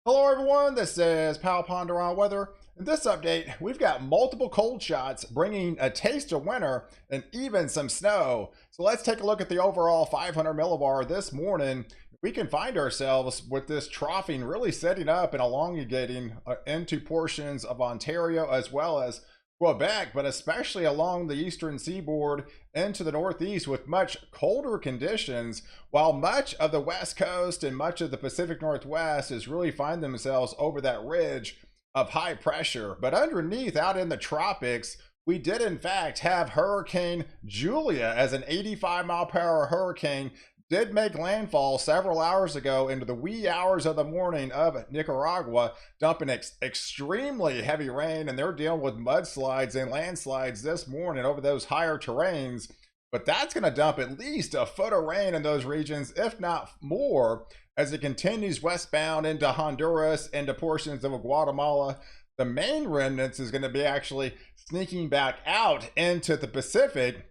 Hello everyone, this is Pal Ponder on Weather. In this update, we've got multiple cold shots bringing a taste of winter and even some snow. So let's take a look at the overall 500 millibar this morning. We can find ourselves with this troughing really setting up and elongating into portions of Ontario as well as Quebec, but especially along the eastern seaboard into the northeast with much colder conditions, while much of the west coast and much of the Pacific Northwest is really find themselves over that ridge of high pressure. But underneath, out in the tropics, we did in fact have Hurricane Julia as an 85-mile-per-hour hurricane did make landfall several hours ago into the wee hours of the morning of Nicaragua, dumping extremely heavy rain, and they're dealing with mudslides and landslides this morning over those higher terrains. But that's going to dump at least a foot of rain in those regions, if not more, as it continues westbound into Honduras, into portions of Guatemala. The main remnants is going to be actually sneaking back out into the Pacific.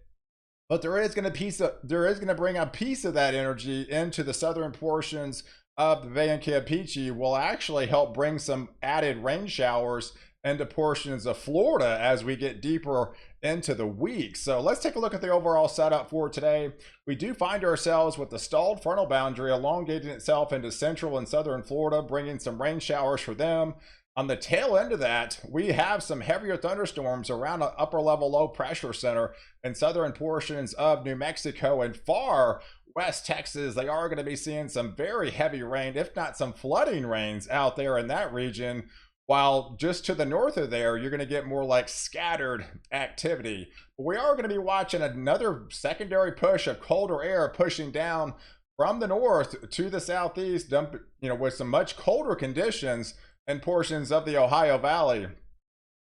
But there is going to bring a piece of that energy into the southern portions of the Bay and Campeche, will actually help bring some added rain showers into portions of Florida as we get deeper into the week. So let's take a look at the overall setup for today. We do find ourselves with the stalled frontal boundary elongating itself into central and southern Florida, bringing some rain showers for them. On the tail end of that, we have some heavier thunderstorms around an upper level low pressure center in southern portions of New Mexico and far west Texas. They are going to be seeing some very heavy rain, if not some flooding rains out there in that region. While just to the north of there, you're going to get more like scattered activity. But we are going to be watching another secondary push of colder air pushing down from the north to the southeast, with some much colder conditions and portions of the Ohio Valley.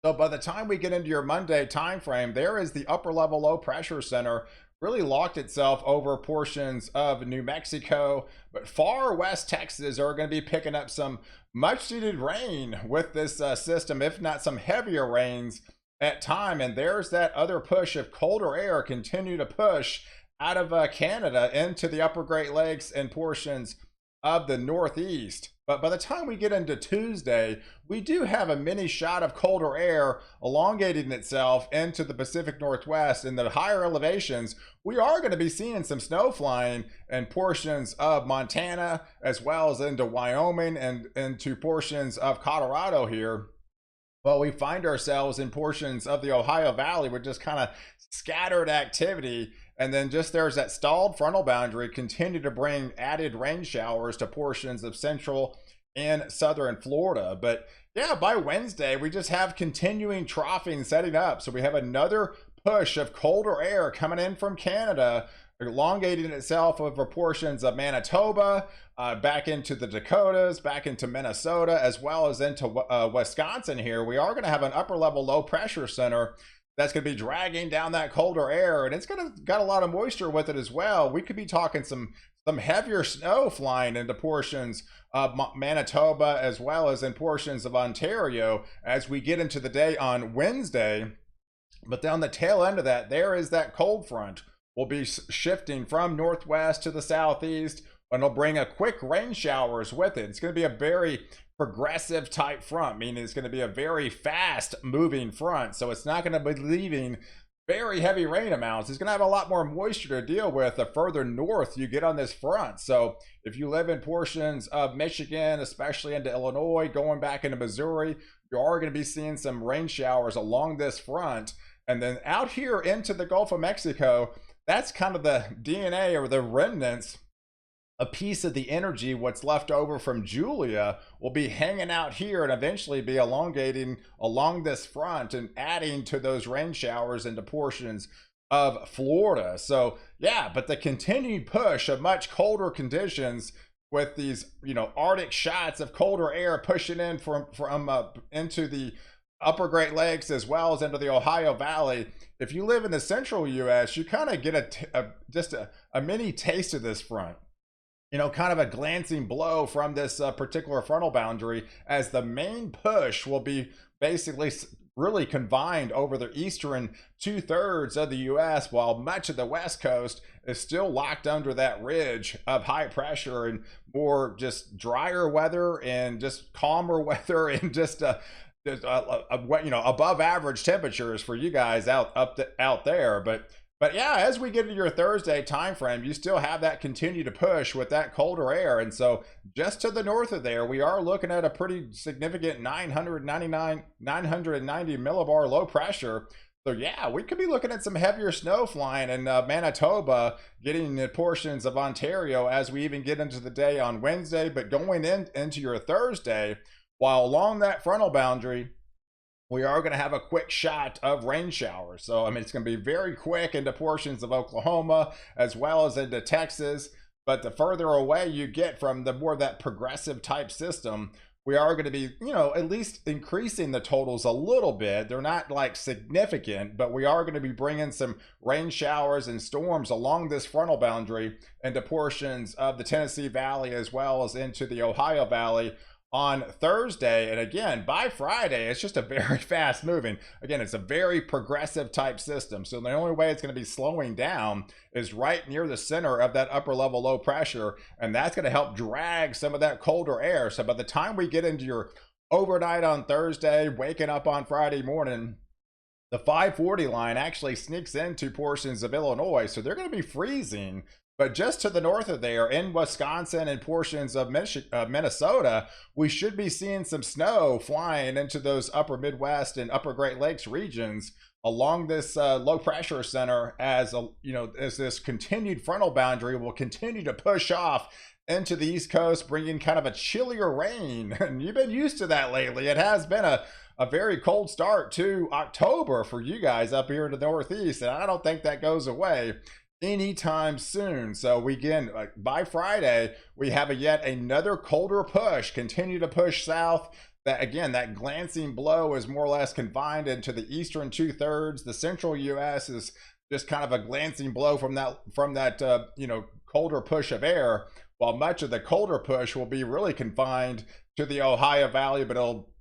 So by the time we get into your Monday time frame, there is the upper level low pressure center really locked itself over portions of New Mexico, but far west Texas are going to be picking up some much needed rain with this system, if not some heavier rains at time. And there's that other push of colder air continue to push out of Canada into the upper Great Lakes and portions of the Northeast. But by the time we get into Tuesday, we do have a mini shot of colder air elongating itself into the Pacific Northwest. In the higher elevations, we are going to be seeing some snow flying in portions of Montana, as well as into Wyoming and into portions of Colorado here. Well, we find ourselves in portions of the Ohio Valley with just kind of scattered activity. And then just there's that stalled frontal boundary continue to bring added rain showers to portions of central and southern Florida. But yeah, by Wednesday, we just have continuing troughing setting up. So we have another push of colder air coming in from Canada, elongating itself over portions of Manitoba, back into the Dakotas, back into Minnesota, as well as into Wisconsin here. We are going to have an upper level low pressure center that's going to be dragging down that colder air, and it's going to got a lot of moisture with it as well. We could be talking some heavier snow flying into portions of Manitoba as well as in portions of Ontario as we get into the day on Wednesday. But down the tail end of that, there is that cold front will be shifting from northwest to the southeast, and it'll bring a quick rain showers with it. It's going to be a very progressive type front, meaning it's going to be a very fast moving front. So it's not going to be leaving very heavy rain amounts. It's going to have a lot more moisture to deal with the further north you get on this front. So if you live in portions of Michigan, especially into Illinois, going back into Missouri, you are going to be seeing some rain showers along this front. And then out here into the Gulf of Mexico, that's kind of the DNA or the remnants. A piece of the energy, what's left over from Julia, will be hanging out here and eventually be elongating along this front and adding to those rain showers into portions of Florida. So yeah, but the continued push of much colder conditions with these, Arctic shots of colder air pushing in from into the upper Great Lakes as well as into the Ohio Valley. If you live in the central U.S., you kind of get just a mini taste of this front. Kind of a glancing blow from this particular frontal boundary, as the main push will be basically really confined over the eastern 2/3 of the U.S., while much of the west coast is still locked under that ridge of high pressure and more just drier weather and just calmer weather and just above average temperatures for you guys out there. But yeah, as we get into your Thursday time frame, you still have that continue to push with that colder air. And so just to the north of there, we are looking at a pretty significant 990 millibar low pressure. So yeah, we could be looking at some heavier snow flying in Manitoba, getting in portions of Ontario as we even get into the day on Wednesday. But going into your Thursday, while along that frontal boundary, we are going to have a quick shot of rain showers. So, I mean, it's going to be very quick into portions of Oklahoma as well as into Texas. But the further away you get from the more that progressive type system, we are going to be, at least increasing the totals a little bit. They're not like significant, but we are going to be bringing some rain showers and storms along this frontal boundary into portions of the Tennessee Valley as well as into the Ohio Valley on Thursday. And again, by Friday, it's just a very fast moving. Again, it's a very progressive type system. So the only way it's going to be slowing down is right near the center of that upper level low pressure. And that's going to help drag some of that colder air. So by the time we get into your overnight on Thursday, waking up on Friday morning, the 540 line actually sneaks into portions of Illinois. So they're going to be freezing. But just to the north of there, in Wisconsin and portions of Minnesota, we should be seeing some snow flying into those upper Midwest and upper Great Lakes regions along this low pressure center as this continued frontal boundary will continue to push off into the East Coast, bringing kind of a chillier rain. And you've been used to that lately. It has been a very cold start to October for you guys up here in the Northeast, and I don't think that goes away anytime soon. So we by Friday, we have yet another colder push, continue to push south. That again, that glancing blow is more or less confined into the eastern 2/3. The central U.S. is just kind of a glancing blow from that colder push of air, while much of the colder push will be really confined to the Ohio Valley, but it'll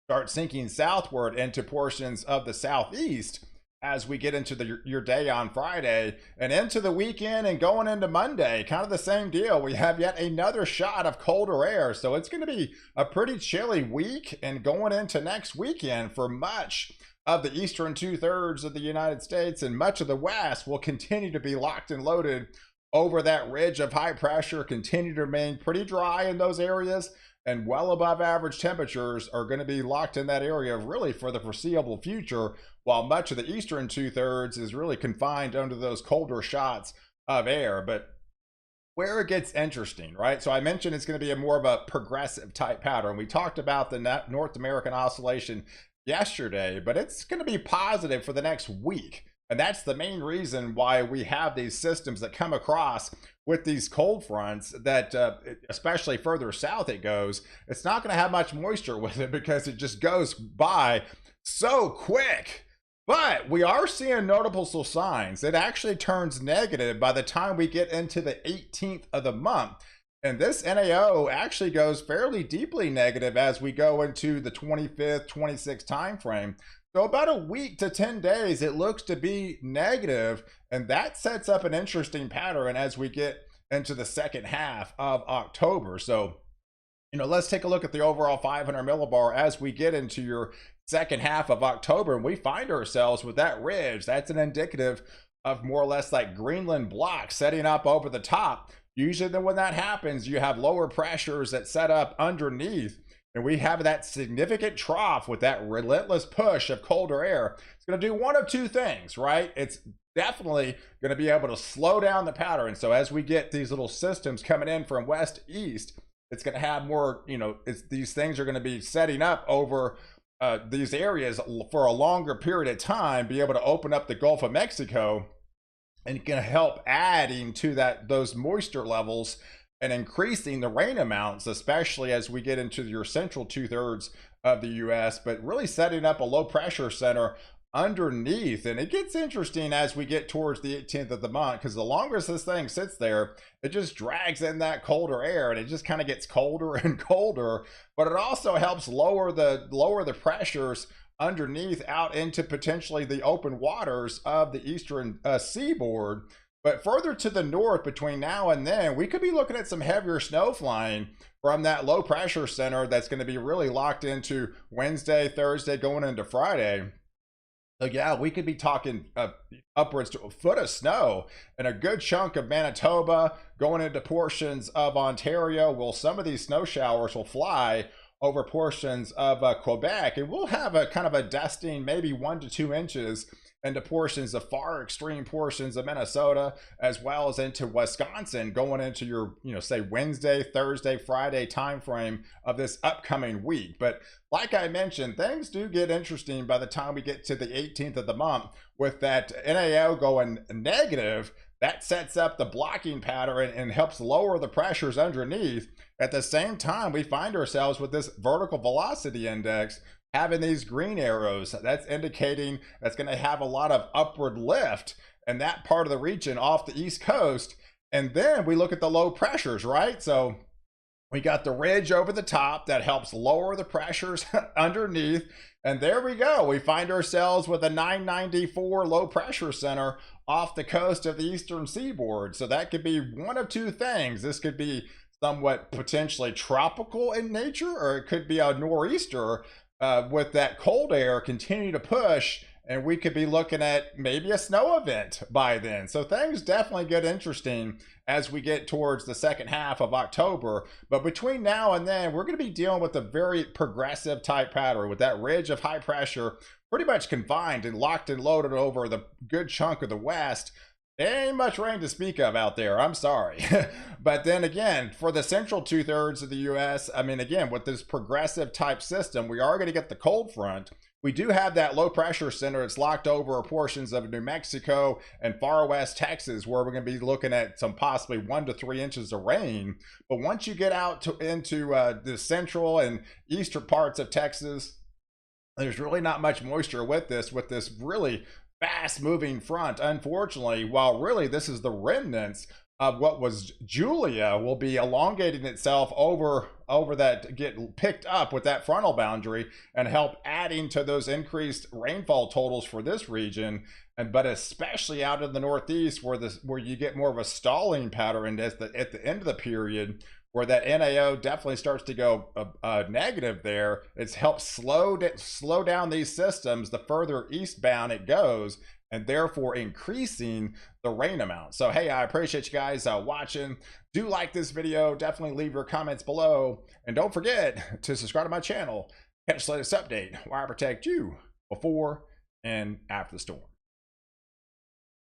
start sinking southward into portions of the southeast as we get into your day on Friday and into the weekend and going into Monday. Kind of the same deal. We have yet another shot of colder air. So it's going to be a pretty chilly week and going into next weekend for much of the eastern 2/3 of the United States, and much of the West will continue to be locked and loaded over that ridge of high pressure, continue to remain pretty dry in those areas, and well above average temperatures are going to be locked in that area really for the foreseeable future, while much of the eastern 2/3 is really confined under those colder shots of air. But where it gets interesting, right? So I mentioned it's going to be more of a progressive type pattern. We talked about the North American oscillation yesterday, but it's going to be positive for the next week. And that's the main reason why we have these systems that come across with these cold fronts that, especially further south it goes, it's not going to have much moisture with it because it just goes by so quick. But we are seeing notable signs. It actually turns negative by the time we get into the 18th of the month. And this NAO actually goes fairly deeply negative as we go into the 25th, 26th time frame. So about a week to 10 days, it looks to be negative, and that sets up an interesting pattern as we get into the second half of October. So, let's take a look at the overall 500 millibar as we get into your second half of October, and we find ourselves with that ridge. That's an indicative of more or less like Greenland blocks setting up over the top. Usually then when that happens, you have lower pressures that set up underneath. And we have that significant trough with that relentless push of colder air. It's going to do one of two things, right? It's definitely going to be able to slow down the pattern. So as we get these little systems coming in from west to east, it's going to have more, these things are going to be setting up over these areas for a longer period of time, be able to open up the Gulf of Mexico, and it can help adding to those moisture levels and increasing the rain amounts, especially as we get into your central 2/3 of the U.S., but really setting up a low pressure center underneath. And it gets interesting as we get towards the 18th of the month, because the longer this thing sits there, it just drags in that colder air, and it just kind of gets colder and colder. But it also helps lower the pressures underneath out into potentially the open waters of the eastern seaboard. But further to the north, between now and then, we could be looking at some heavier snow flying from that low pressure center that's going to be really locked into Wednesday, Thursday, going into Friday. So yeah, we could be talking upwards to a foot of snow and a good chunk of Manitoba, going into portions of Ontario. Well, some of these snow showers will fly over portions of Quebec, and we'll have a kind of a dusting, maybe 1 to 2 inches into portions of far extreme portions of Minnesota, as well as into Wisconsin, going into your, say Wednesday, Thursday, Friday timeframe of this upcoming week. But like I mentioned, things do get interesting by the time we get to the 18th of the month, with that NAO going negative. That sets up the blocking pattern and helps lower the pressures underneath. At the same time, we find ourselves with this vertical velocity index having these green arrows. That's indicating that's going to have a lot of upward lift in that part of the region off the East Coast. And then we look at the low pressures, right? So we got the ridge over the top that helps lower the pressures underneath. And there we go. We find ourselves with a 994 low pressure center off the coast of the eastern seaboard. So that could be one of two things. This could be somewhat potentially tropical in nature, or it could be a nor'easter with that cold air continue to push, and we could be looking at maybe a snow event by then. So things definitely get interesting as we get towards the second half of October. But between now and then, we're going to be dealing with a very progressive type pattern, with that ridge of high pressure pretty much confined and locked and loaded over the good chunk of the west. There ain't much rain to speak of out there, I'm sorry. But then again, for the central 2/3 of the US, I mean, again, with this progressive type system, we are going to get the cold front. We do have that low pressure center that's locked over portions of New Mexico and far west Texas, where we're going to be looking at some possibly 1 to 3 inches of rain. But once you get out into the central and eastern parts of Texas, there's really not much moisture with this really fast moving front, unfortunately. While really this is the remnants of what was Julia, will be elongating itself over that, get picked up with that frontal boundary and help adding to those increased rainfall totals for this region. But especially out in the northeast, where you get more of a stalling pattern at the end of the period, where that NAO definitely starts to go negative there. It's helped slow down these systems the further eastbound it goes, and therefore increasing the rain amount. So hey, I appreciate you guys watching. Do like this video, definitely leave your comments below, and don't forget to subscribe to my channel. Catch the latest update where I protect you before and after the storm.